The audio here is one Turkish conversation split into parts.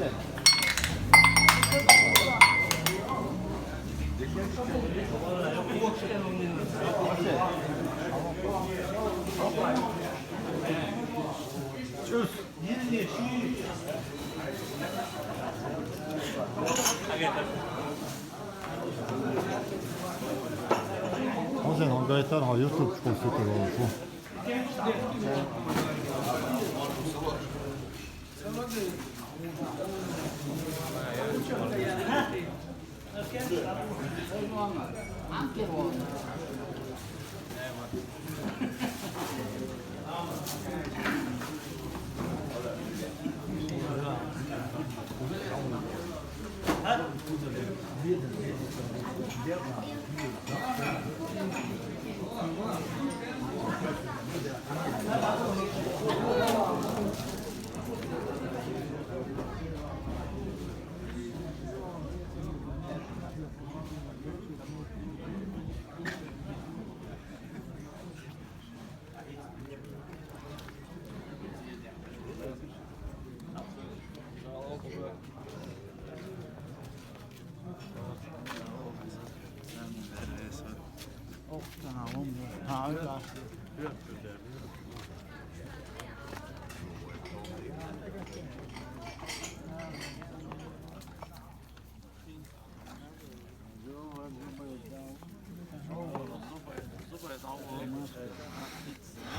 Tschüss. Sen har Gaetan har YouTube på fotografen.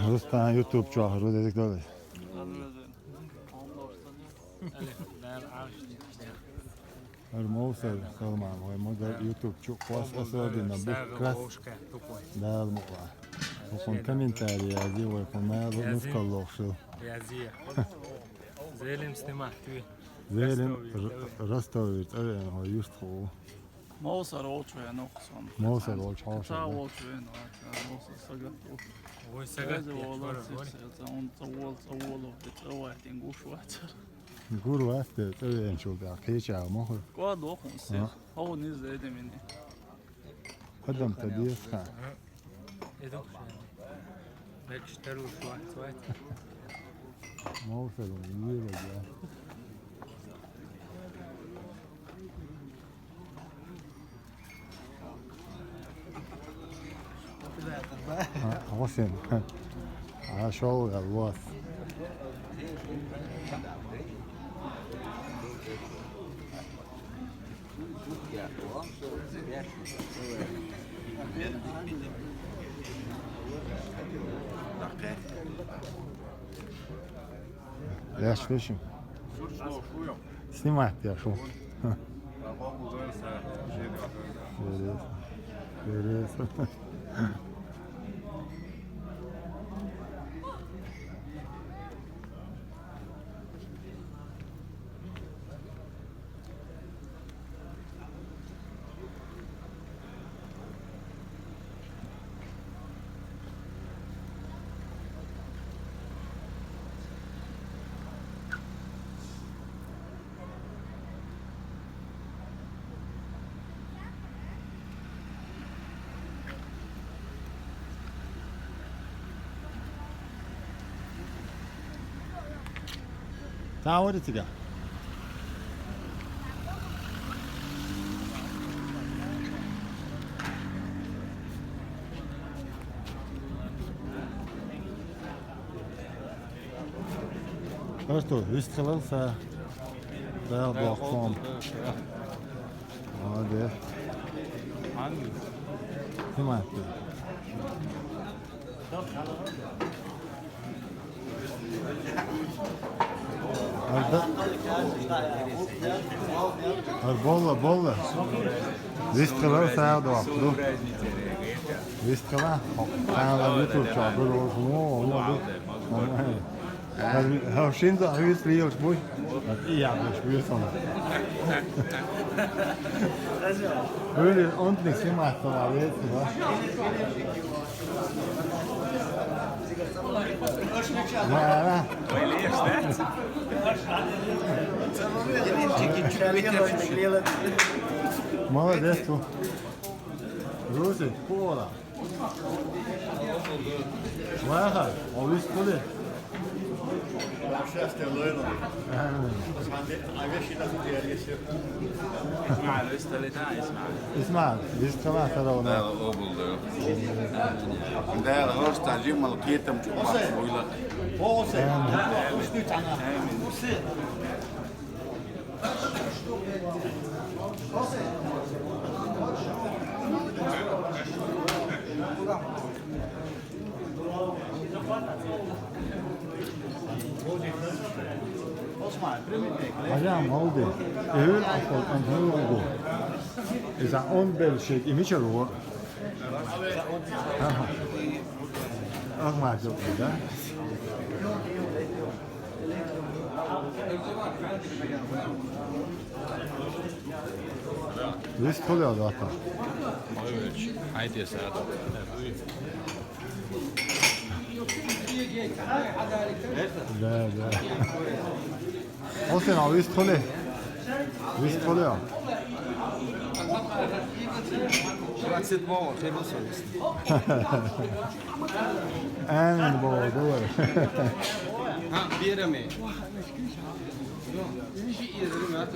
Rus'tan YouTube'cu ahırı dedik de öyle. الموصل كلام هو موديل يوتيوب شو قاس أسودنا بكرس ده المقطع وكون كومنتاري هذه وكون ما نفك الله شو زيلم استمعت زيلم رستوريت أنا هو يشتغل موصل أوتشوي نقصان موصل أوتشوي تا أوتشوي موصل سجل هو سجل والله سيسون طول وبتروح تنقوش وقتر نقول وقت تبين شو بعقيش على مخه قاد وخن سير هو نزل ده مني قدم تدير كان إذا بيشتروا شوية موصل ويجي حسن عاشوا الواث ليش فيشم سمعت يا شو تعودت تقع Förstår du? Visst kan så där bakom. Ja, det. Hur man det? Bolla. Visst kan så här då. Visst kan det. Han har YouTube-channel och så. Har şimdi hus liyor bu. Yapmış biliyorsun. Böyle ordentlich gemacht var jetzt, wa? Ja. Молодец tu. Rusi, pola. Vaha, ovis kule. Szczęście lojno. اسمع الويستا اللي تعال اسمع اسمع ليست كمان ترى ده ولا اوبل ده هورست عجيب ملقيته مش بويلة Hocam oldu. Öğül asıl antrenörü bu. İza 11 şey imiş olur. Tamam. Akma çok güzel. Risk oluyor zaten. عادي يا سعادة لا لا. O sen risk oluyor. Risk oluyor. En bu doğru. Ha, bir yere mi? Yok, bir şey yedim ya.